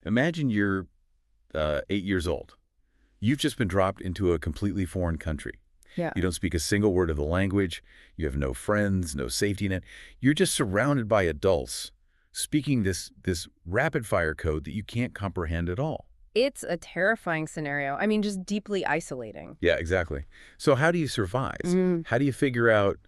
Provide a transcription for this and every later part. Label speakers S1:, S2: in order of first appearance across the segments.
S1: Imagine you're 8 years old. You've just been dropped into a completely foreign country.
S2: Yeah.
S1: You don't speak a single word of the language. You have no friends, no safety net. You're just surrounded by adults speaking this rapid-fire code that you can't comprehend at all.
S2: It's a terrifying scenario. I mean, just deeply isolating.
S1: Yeah, exactly. So how do you survive?
S2: Mm.
S1: How do you figure out,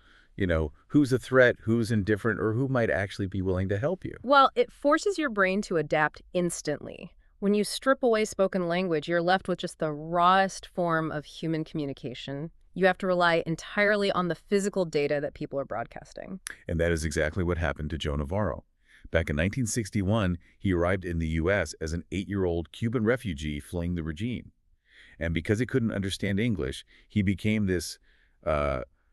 S1: who's a threat, who's indifferent, or who might actually be willing to help you?
S2: Well, it forces your brain to adapt instantly. When you strip away spoken language, you're left with just the rawest form of human communication. You have to rely entirely on the physical data that people are broadcasting.
S1: And that is exactly what happened to Joe Navarro. Back in 1961, he arrived in the U.S. as an 8-year-old Cuban refugee fleeing the regime. And because he couldn't understand English, he became this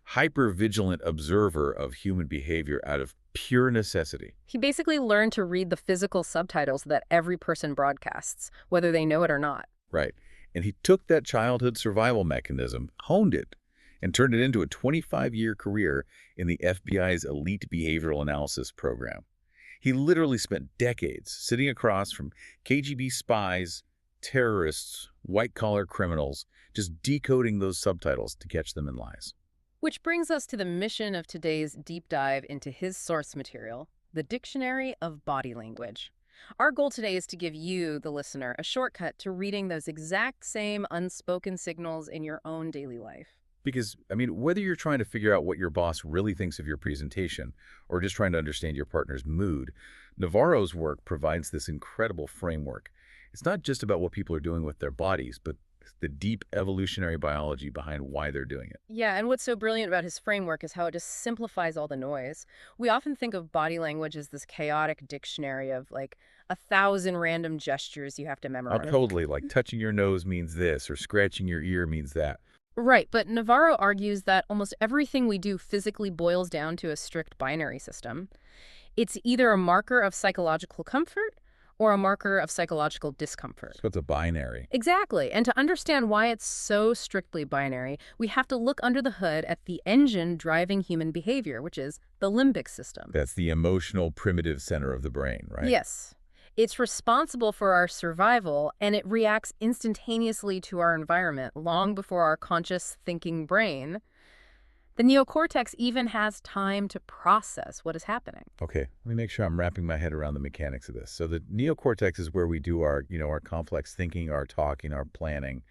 S1: hyper-vigilant observer of human behavior out of pure necessity.
S2: He basically learned to read the physical subtitles that every person broadcasts, whether they know it or not.
S1: Right. And he took that childhood survival mechanism, honed it, and turned it into a 25-year career in the FBI's elite behavioral analysis program. He literally spent decades sitting across from KGB spies, terrorists, white-collar criminals, just decoding those subtitles to catch them in lies.
S2: Which brings us to the mission of today's deep dive into his source material, the Dictionary of Body Language. Our goal today is to give you, the listener, a shortcut to reading those exact same unspoken signals in your own daily life.
S1: Because, whether you're trying to figure out what your boss really thinks of your presentation or just trying to understand your partner's mood, Navarro's work provides this incredible framework. It's not just about what people are doing with their bodies, but the deep evolutionary biology behind why they're doing it.
S2: Yeah, and what's so brilliant about his framework is how it just simplifies all the noise. We often think of body language as this chaotic dictionary of like 1,000 random gestures you have to
S1: Oh,
S2: memorize.
S1: totally. Like touching your nose means this or scratching your ear means that.
S2: Right, but Navarro argues that almost everything we do physically boils down to a strict binary system. It's either a marker of psychological comfort or a marker of psychological discomfort.
S1: So it's a binary.
S2: Exactly. And to understand why it's so strictly binary, we have to look under the hood at the engine driving human behavior, which is the limbic system.
S1: That's the emotional primitive center of the brain, right?
S2: Yes. It's responsible for our survival, and it reacts instantaneously to our environment long before our conscious thinking brain. The neocortex even has time to process what is happening.
S1: Okay, let me make sure I'm wrapping my head around the mechanics of this. So the neocortex is where we do our complex thinking, our talking, our planning.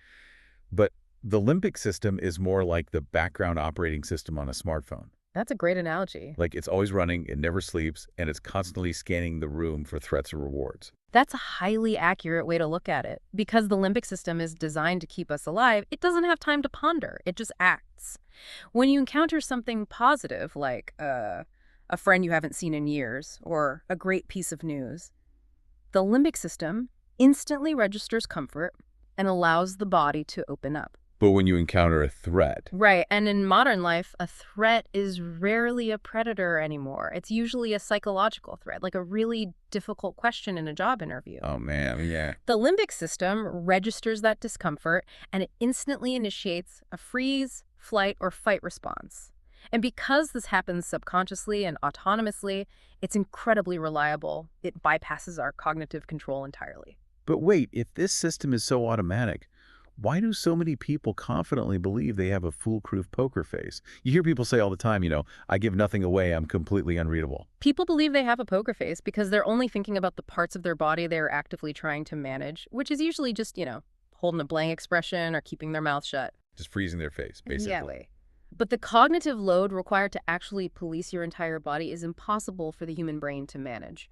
S1: But the limbic system is more like the background operating system on a smartphone.
S2: That's a great analogy.
S1: Like it's always running, it never sleeps, and it's constantly scanning the room for threats or rewards.
S2: That's a highly accurate way to look at it. Because the limbic system is designed to keep us alive, it doesn't have time to ponder. It just acts. When you encounter something positive, like a friend you haven't seen in years or a great piece of news, the limbic system instantly registers comfort and allows the body to open up.
S1: But when you encounter a threat,
S2: Right, and in modern life, a threat is rarely a predator anymore. It's usually a psychological threat, like a really difficult question in a job interview.
S1: oh man, yeah.
S2: The limbic system registers that discomfort, and it instantly initiates a freeze, flight, or fight response. And because this happens subconsciously and autonomously, it's incredibly reliable. It bypasses our cognitive control entirely.
S1: But wait, if this system is so automatic, why do so many people confidently believe they have a foolproof poker face? You hear people say all the time, I give nothing away, I'm completely unreadable.
S2: People believe they have a poker face because they're only thinking about the parts of their body they're actively trying to manage, which is usually just, holding a blank expression or keeping their mouth shut.
S1: Just freezing their face, basically.
S2: Exactly. But the cognitive load required to actually police your entire body is impossible for the human brain to manage.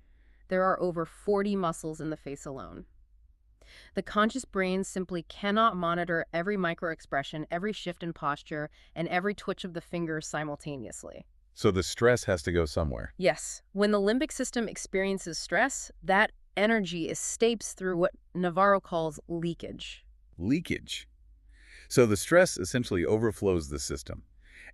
S2: There are over 40 muscles in the face alone. The conscious brain simply cannot monitor every microexpression, every shift in posture, and every twitch of the fingers simultaneously.
S1: So the stress has to go somewhere.
S2: Yes, when the limbic system experiences stress, that energy escapes through what Navarro calls leakage.
S1: Leakage. So the stress essentially overflows the system.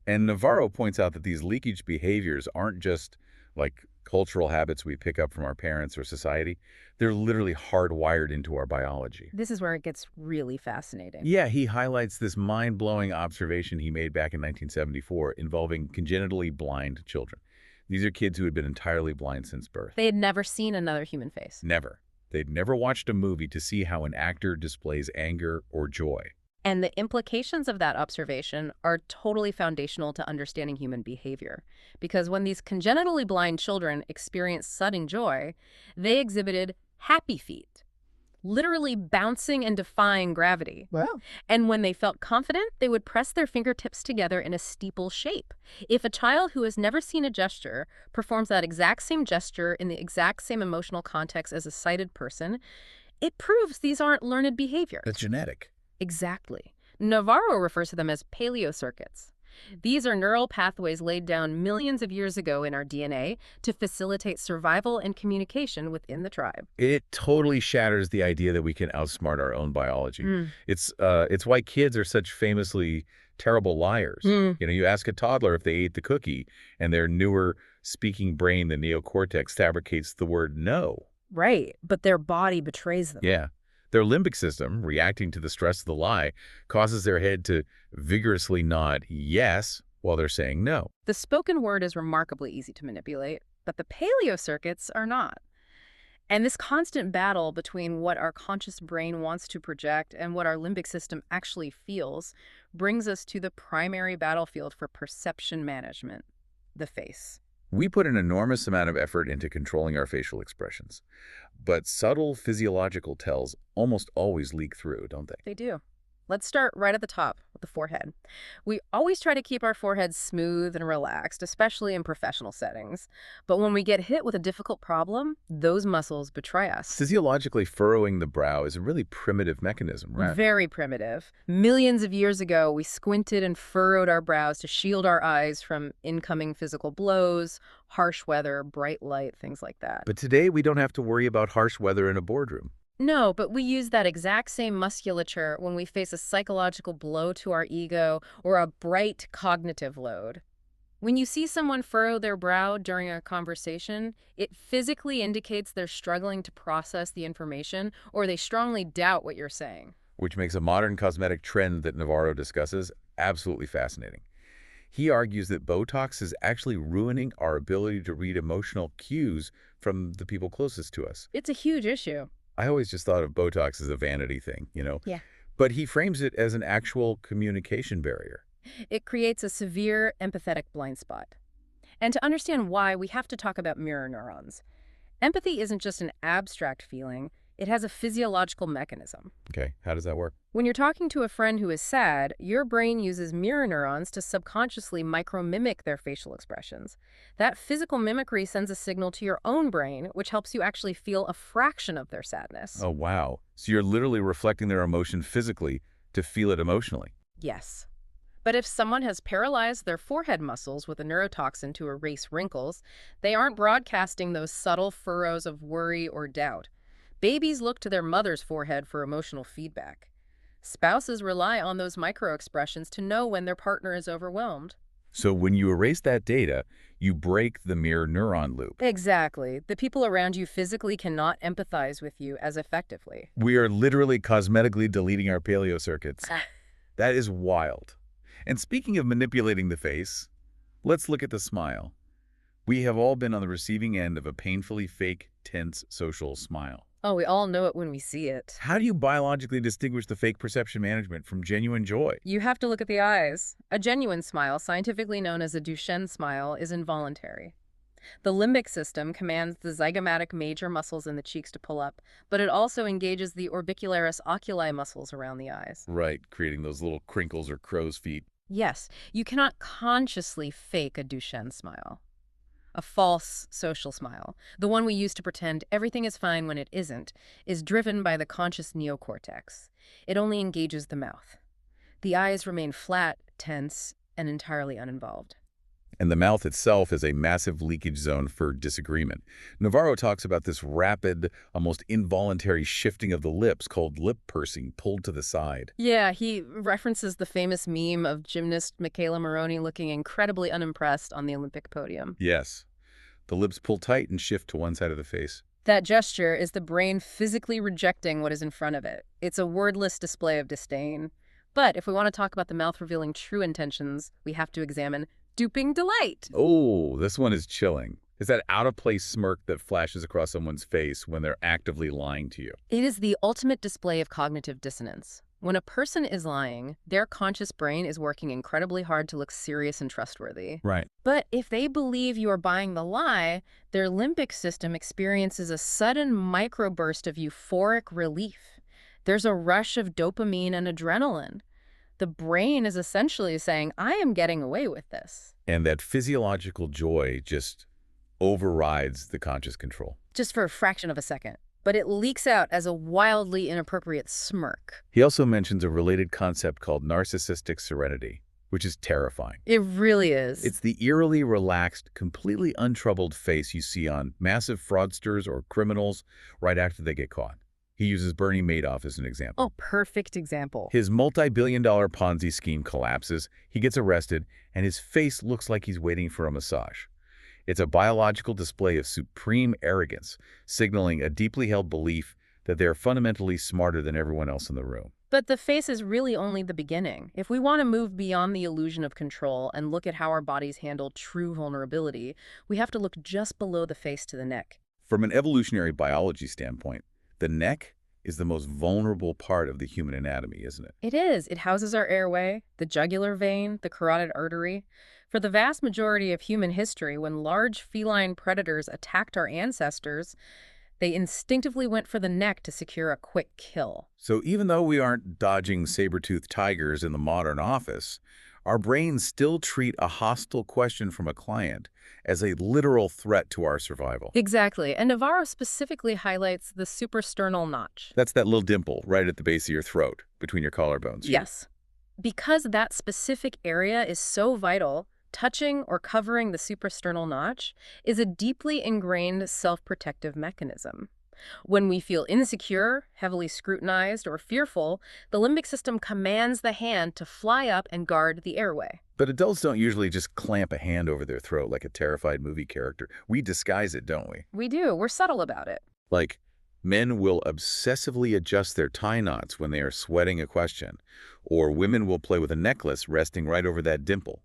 S1: And Navarro points out that these leakage behaviors aren't just like cultural habits we pick up from our parents or society. They're literally hardwired into our biology.
S2: This is where it gets really fascinating.
S1: Yeah, he highlights this mind-blowing observation he made back in 1974 involving congenitally blind children. These are kids who had been entirely blind since birth.
S2: They had never seen another human face.
S1: Never. They'd never watched a movie to see how an actor displays anger or joy.
S2: And the implications of that observation are totally foundational to understanding human behavior. Because when these congenitally blind children experienced sudden joy, they exhibited happy feet, literally bouncing and defying gravity.
S3: Wow.
S2: And when they felt confident, they would press their fingertips together in a steeple shape. If a child who has never seen a gesture performs that exact same gesture in the exact same emotional context as a sighted person, it proves these aren't learned behaviors.
S1: That's genetic.
S2: Exactly. Navarro refers to them as paleocircuits. These are neural pathways laid down millions of years ago in our DNA to facilitate survival and communication within the tribe.
S1: It totally shatters the idea that we can outsmart our own biology. It's why kids are such famously terrible liars. You ask a toddler if they ate the cookie, and their newer speaking brain, the neocortex, fabricates the word no.
S2: Right, but their body betrays them.
S1: Yeah. Their limbic system, reacting to the stress of the lie, causes their head to vigorously nod yes while they're saying no.
S2: The spoken word is remarkably easy to manipulate, but the paleocircuits are not. And this constant battle between what our conscious brain wants to project and what our limbic system actually feels brings us to the primary battlefield for perception management, the face.
S1: We put an enormous amount of effort into controlling our facial expressions, but subtle physiological tells almost always leak through, don't they?
S2: They do. Let's start right at the top with the forehead. We always try to keep our foreheads smooth and relaxed, especially in professional settings. But when we get hit with a difficult problem, those muscles betray us.
S1: Physiologically, furrowing the brow is a really primitive mechanism, right?
S2: Very primitive. Millions of years ago, we squinted and furrowed our brows to shield our eyes from incoming physical blows, harsh weather, bright light, things like that.
S1: But today, we don't have to worry about harsh weather in a boardroom.
S2: No, but we use that exact same musculature when we face a psychological blow to our ego or a bright cognitive load. When you see someone furrow their brow during a conversation, it physically indicates they're struggling to process the information or they strongly doubt what you're saying.
S1: Which makes a modern cosmetic trend that Navarro discusses absolutely fascinating. He argues that Botox is actually ruining our ability to read emotional cues from the people closest to us.
S2: It's a huge issue.
S1: I always just thought of Botox as a vanity thing,
S2: Yeah.
S1: But he frames it as an actual communication barrier.
S2: It creates a severe empathetic blind spot. And to understand why, we have to talk about mirror neurons. Empathy isn't just an abstract feeling. It has a physiological mechanism.
S1: Okay, how does that work?
S2: When you're talking to a friend who is sad, your brain uses mirror neurons to subconsciously micro-mimic their facial expressions. That physical mimicry sends a signal to your own brain, which helps you actually feel a fraction of their sadness.
S1: Oh, wow. So you're literally reflecting their emotion physically to feel it emotionally.
S2: Yes. But if someone has paralyzed their forehead muscles with a neurotoxin to erase wrinkles, they aren't broadcasting those subtle furrows of worry or doubt. Babies look to their mother's forehead for emotional feedback. Spouses rely on those micro-expressions to know when their partner is overwhelmed.
S1: So when you erase that data, you break the mirror neuron loop.
S2: Exactly. The people around you physically cannot empathize with you as effectively.
S1: We are literally cosmetically deleting our paleocircuits. That is wild. And speaking of manipulating the face, let's look at the smile. We have all been on the receiving end of a painfully fake, tense social smile.
S2: Oh, we all know it when we see it.
S1: How do you biologically distinguish the fake perception management from genuine joy?
S2: You have to look at the eyes. A genuine smile, scientifically known as a Duchenne smile, is involuntary. The limbic system commands the zygomatic major muscles in the cheeks to pull up, but it also engages the orbicularis oculi muscles around the eyes.
S1: Right, creating those little crinkles or crow's feet.
S2: Yes, you cannot consciously fake a Duchenne smile. A false social smile, the one we use to pretend everything is fine when it isn't, is driven by the conscious neocortex. It only engages the mouth. The eyes remain flat, tense, and entirely uninvolved.
S1: And the mouth itself is a massive leakage zone for disagreement. Navarro talks about this rapid, almost involuntary shifting of the lips called lip pursing, pulled to the side.
S2: Yeah, he references the famous meme of gymnast Michaela Moroni looking incredibly unimpressed on the Olympic podium.
S1: Yes. The lips pull tight and shift to one side of the face.
S2: That gesture is the brain physically rejecting what is in front of it. It's a wordless display of disdain. But if we want to talk about the mouth revealing true intentions, we have to examine duping delight.
S1: Oh, this one is chilling. It's that out-of-place smirk that flashes across someone's face when they're actively lying to you.
S2: It is the ultimate display of cognitive dissonance. When a person is lying, their conscious brain is working incredibly hard to look serious and trustworthy.
S1: Right.
S2: But if they believe you are buying the lie, their limbic system experiences a sudden microburst of euphoric relief. There's a rush of dopamine and adrenaline. The brain is essentially saying, I am getting away with this.
S1: And that physiological joy just overrides the conscious control.
S2: Just for a fraction of a second. But it leaks out as a wildly inappropriate smirk.
S1: He also mentions a related concept called narcissistic serenity, which is terrifying.
S2: It really is.
S1: It's the eerily relaxed, completely untroubled face you see on massive fraudsters or criminals right after they get caught. He uses Bernie Madoff as an example.
S2: Oh, perfect example.
S1: His multi-billion-dollar Ponzi scheme collapses, he gets arrested, and his face looks like he's waiting for a massage. It's a biological display of supreme arrogance, signaling a deeply held belief that they're fundamentally smarter than everyone else in the room.
S2: But the face is really only the beginning. If we want to move beyond the illusion of control and look at how our bodies handle true vulnerability, we have to look just below the face to the neck.
S1: From an evolutionary biology standpoint, the neck is the most vulnerable part of the human anatomy, isn't it?
S2: It is. It houses our airway, the jugular vein, the carotid artery. For the vast majority of human history, when large feline predators attacked our ancestors, they instinctively went for the neck to secure a quick kill.
S1: So even though we aren't dodging saber-toothed tigers in the modern office, our brains still treat a hostile question from a client as a literal threat to our survival.
S2: Exactly. And Navarro specifically highlights the suprasternal notch.
S1: That's that little dimple right at the base of your throat, between your collarbones.
S2: Yes. Because that specific area is so vital, touching or covering the suprasternal notch is a deeply ingrained self-protective mechanism. When we feel insecure, heavily scrutinized, or fearful, the limbic system commands the hand to fly up and guard the airway.
S1: But adults don't usually just clamp a hand over their throat like a terrified movie character. We disguise it, don't we?
S2: We do. We're subtle about it.
S1: Like, men will obsessively adjust their tie knots when they are sweating a question, or women will play with a necklace resting right over that dimple.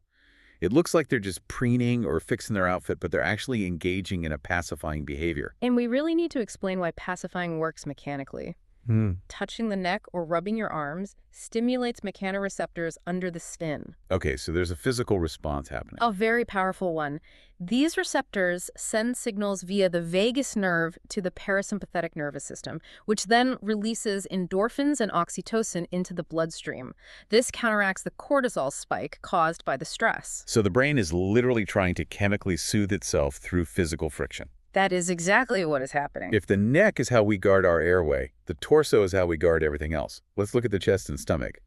S1: It looks like they're just preening or fixing their outfit, but they're actually engaging in a pacifying behavior.
S2: And we really need to explain why pacifying works mechanically. Touching the neck or rubbing your arms stimulates mechanoreceptors under the skin.
S1: Okay, so there's a physical response happening.
S2: A very powerful one. These receptors send signals via the vagus nerve to the parasympathetic nervous system, which then releases endorphins and oxytocin into the bloodstream. This counteracts the cortisol spike caused by the stress.
S1: So the brain is literally trying to chemically soothe itself through physical friction.
S2: That is exactly what is happening.
S1: If the neck is how we guard our airway, the torso is how we guard everything else. Let's look at the chest and stomach.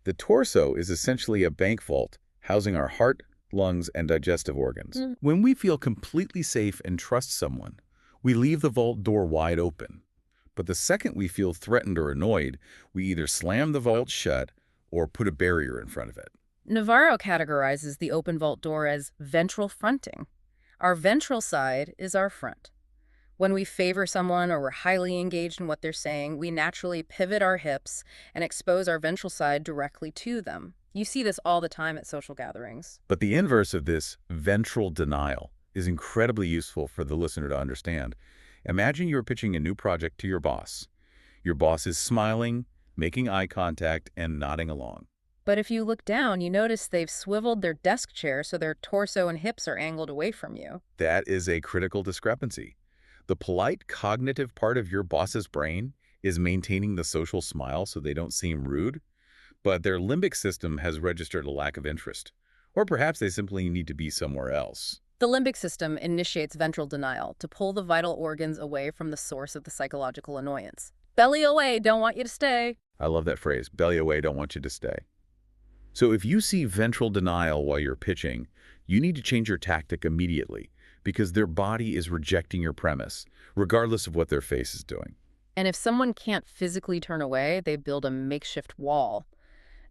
S1: The torso is essentially a bank vault housing our heart, lungs, and digestive organs. When we feel completely safe and trust someone, we leave the vault door wide open. But the second we feel threatened or annoyed, we either slam the vault shut or put a barrier in front of it.
S2: Navarro categorizes the open vault door as ventral fronting. Our ventral side is our front. When we favor someone or we're highly engaged in what they're saying, we naturally pivot our hips and expose our ventral side directly to them. You see this all the time at social gatherings.
S1: But the inverse of this, ventral denial, is incredibly useful for the listener to understand. Imagine you're pitching a new project to your boss. Your boss is smiling, making eye contact, and nodding along.
S2: But if you look down, you notice they've swiveled their desk chair so their torso and hips are angled away from you.
S1: That is a critical discrepancy. The polite cognitive part of your boss's brain is maintaining the social smile so they don't seem rude, but their limbic system has registered a lack of interest. Or perhaps they simply need to be somewhere else.
S2: The limbic system initiates ventral denial to pull the vital organs away from the source of the psychological annoyance. Belly away, don't want you to stay.
S1: I love that phrase, belly away, don't want you to stay. So if you see ventral denial while you're pitching, you need to change your tactic immediately because their body is rejecting your premise, regardless of what their face is doing.
S2: And if someone can't physically turn away, they build a makeshift wall.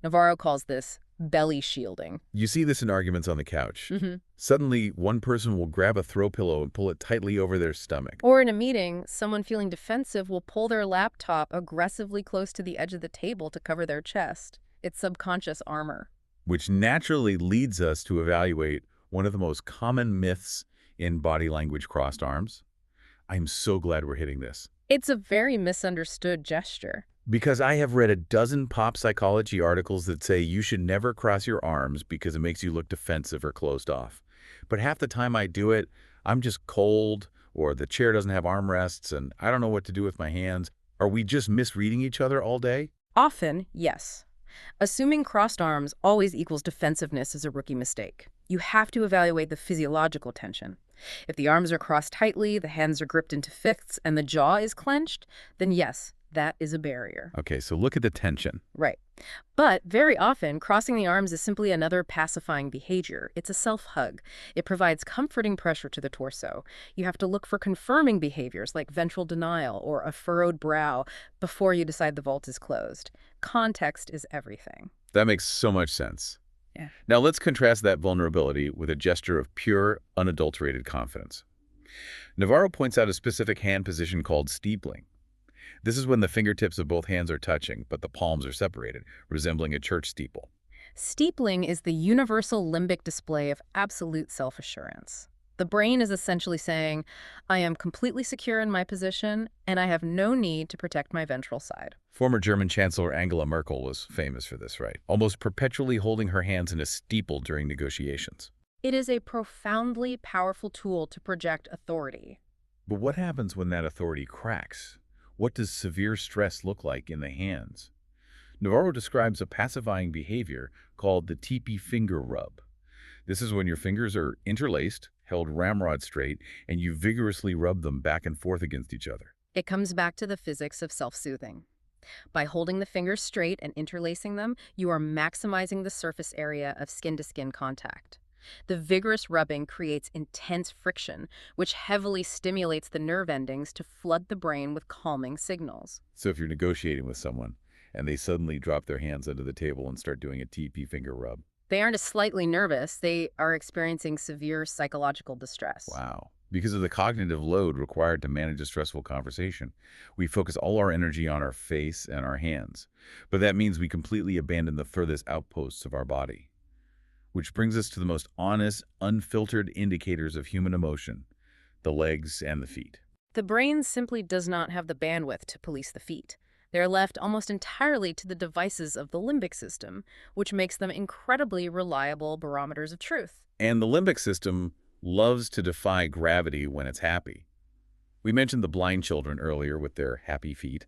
S2: Navarro calls this belly shielding.
S1: You see this in arguments on the couch. Suddenly, one person will grab a throw pillow and pull it tightly over their stomach.
S2: Or in a meeting, someone feeling defensive will pull their laptop aggressively close to the edge of the table to cover their chest. It's subconscious armor.
S1: Which naturally leads us to evaluate one of the most common myths in body language crossed arms. I'm so glad we're hitting this.
S2: It's a very misunderstood gesture.
S1: Because I have read a dozen pop psychology articles that say you should never cross your arms because it makes you look defensive or closed off. But half the time I do it, I'm just cold, or the chair doesn't have armrests, and I don't know what to do with my hands. Are we just misreading each other all day?
S2: Often, yes. Assuming crossed arms always equals defensiveness is a rookie mistake. You have to evaluate the physiological tension. If the arms are crossed tightly, the hands are gripped into fists, and the jaw is clenched, then yes, that is a barrier.
S1: Okay, so look at the tension.
S2: Right. But very often, crossing the arms is simply another pacifying behavior. It's a self-hug. It provides comforting pressure to the torso. You have to look for confirming behaviors like ventral denial or a furrowed brow before you decide the vault is closed. Context is everything.
S1: That makes so much sense.
S2: Yeah.
S1: Now let's contrast that vulnerability with a gesture of pure, unadulterated confidence. Navarro points out a specific hand position called steepling. This is when the fingertips of both hands are touching, but the palms are separated, resembling a church steeple.
S2: Steepling is the universal limbic display of absolute self-assurance. The brain is essentially saying, I am completely secure in my position, and I have no need to protect my ventral side.
S1: Former German Chancellor Angela Merkel was famous for this, right? Almost perpetually holding her hands in a steeple during negotiations.
S2: It is a profoundly powerful tool to project authority.
S1: But what happens when that authority cracks? What does severe stress look like in the hands? Navarro describes a pacifying behavior called the teepee finger rub. This is when your fingers are interlaced, held ramrod straight, and you vigorously rub them back and forth against each other.
S2: It comes back to the physics of self-soothing. By holding the fingers straight and interlacing them, you are maximizing the surface area of skin-to-skin contact. The vigorous rubbing creates intense friction, which heavily stimulates the nerve endings to flood the brain with calming signals.
S1: So if you're negotiating with someone and they suddenly drop their hands under the table and start doing a teepee finger rub.
S2: They aren't just slightly nervous, they are experiencing severe psychological distress.
S1: Wow. Because of the cognitive load required to manage a stressful conversation, we focus all our energy on our face and our hands. But that means we completely abandon the furthest outposts of our body. Which brings us to the most honest, unfiltered indicators of human emotion, the legs and the feet.
S2: The brain simply does not have the bandwidth to police the feet. They're left almost entirely to the devices of the limbic system, which makes them incredibly reliable barometers of truth.
S1: And the limbic system loves to defy gravity when it's happy. We mentioned the blind children earlier with their happy feet,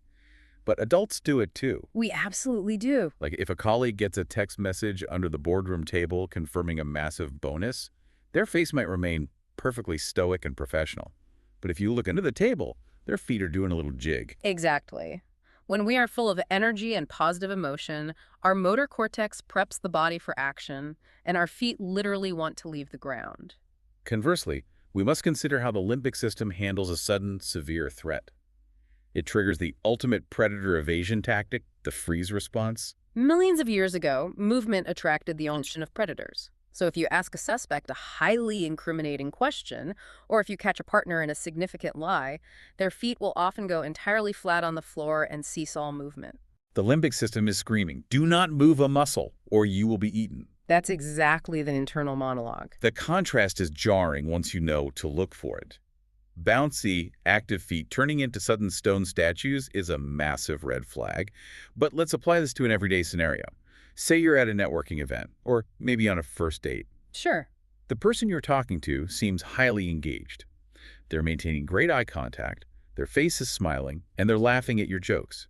S1: but adults do it too.
S2: We absolutely do.
S1: Like if a colleague gets a text message under the boardroom table confirming a massive bonus, their face might remain perfectly stoic and professional. But if you look under the table, their feet are doing a little jig.
S2: Exactly. When we are full of energy and positive emotion, our motor cortex preps the body for action, and our feet literally want to leave the ground.
S1: Conversely, we must consider how the limbic system handles a sudden, severe threat. It triggers the ultimate predator evasion tactic, the freeze response.
S2: Millions of years ago, movement attracted the attention of predators. So if you ask a suspect a highly incriminating question, or if you catch a partner in a significant lie, their feet will often go entirely flat on the floor and cease all movement.
S1: The limbic system is screaming, do not move a muscle, or you will be eaten.
S2: That's exactly the internal monologue.
S1: The contrast is jarring once you know to look for it. Bouncy, active feet turning into sudden stone statues is a massive red flag. But let's apply this to an everyday scenario. Say you're at a networking event, or maybe on a first date.
S2: Sure.
S1: The person you're talking to seems highly engaged. They're maintaining great eye contact, their face is smiling, and they're laughing at your jokes.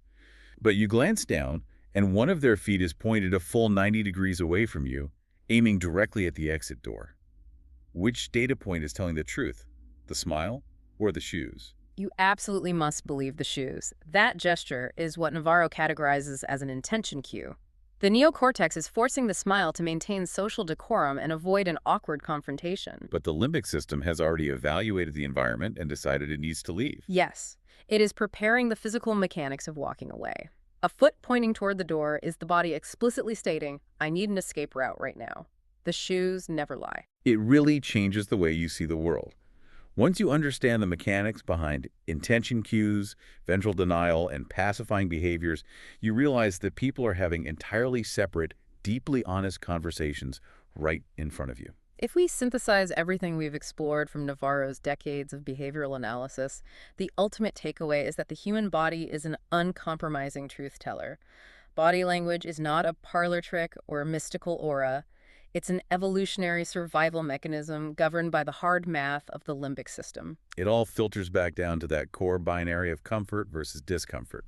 S1: But you glance down, and one of their feet is pointed a full 90 degrees away from you, aiming directly at the exit door. Which data point is telling the truth? The smile or the shoes?
S2: You absolutely must believe the shoes. That gesture is what Navarro categorizes as an intention cue. The neocortex is forcing the smile to maintain social decorum and avoid an awkward confrontation.
S1: But the limbic system has already evaluated the environment and decided it needs to leave.
S2: Yes, it is preparing the physical mechanics of walking away. A foot pointing toward the door is the body explicitly stating, I need an escape route right now. The shoes never lie.
S1: It really changes the way you see the world. Once you understand the mechanics behind intention cues, ventral denial, and pacifying behaviors, you realize that people are having entirely separate, deeply honest conversations right in front of you.
S2: If we synthesize everything we've explored from Navarro's decades of behavioral analysis, the ultimate takeaway is that the human body is an uncompromising truth teller. Body language is not a parlor trick or a mystical aura. It's an evolutionary survival mechanism governed by the hard math of the limbic system.
S1: It all filters back down to that core binary of comfort versus discomfort.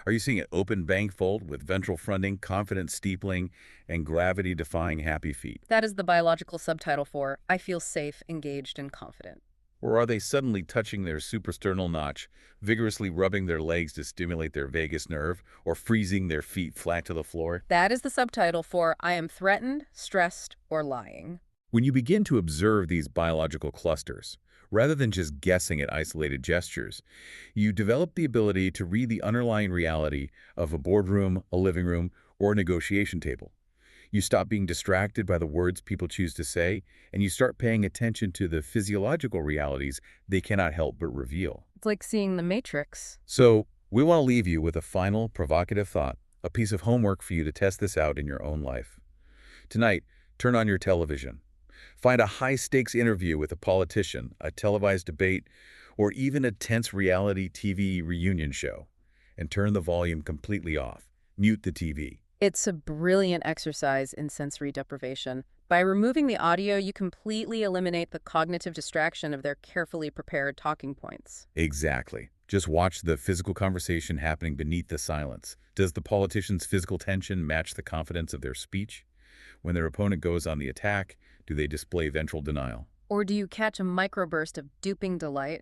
S1: Are you seeing an open bank vault with ventral fronting, confidence steepling, and gravity-defying happy feet?
S2: That is the biological subtitle for I feel safe, engaged, and confident.
S1: Or are they suddenly touching their suprasternal notch, vigorously rubbing their legs to stimulate their vagus nerve, or freezing their feet flat to the floor?
S2: That is the subtitle for I am threatened, stressed, or lying.
S1: When you begin to observe these biological clusters, rather than just guessing at isolated gestures, you develop the ability to read the underlying reality of a boardroom, a living room, or a negotiation table. You stop being distracted by the words people choose to say, and you start paying attention to the physiological realities they cannot help but reveal.
S2: It's like seeing the Matrix.
S1: So, we want to leave you with a final, provocative thought, a piece of homework for you to test this out in your own life. Tonight, turn on your television. Find a high-stakes interview with a politician, a televised debate, or even a tense reality TV reunion show, and turn the volume completely off. Mute the TV.
S2: It's a brilliant exercise in sensory deprivation. By removing the audio, you completely eliminate the cognitive distraction of their carefully prepared talking points.
S1: Exactly. Just watch the physical conversation happening beneath the silence. Does the politician's physical tension match the confidence of their speech? When their opponent goes on the attack, do they display ventral denial?
S2: Or do you catch a microburst of duping delight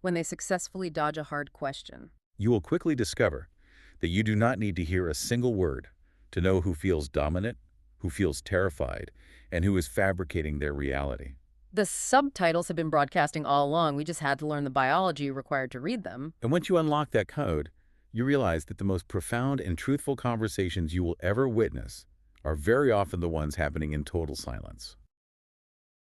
S2: when they successfully dodge a hard question?
S1: You will quickly discover that you do not need to hear a single word to know who feels dominant, who feels terrified, and who is fabricating their reality.
S2: The subtitles have been broadcasting all along. We just had to learn the biology required to read them.
S1: And once you unlock that code, you realize that the most profound and truthful conversations you will ever witness are very often the ones happening in total silence.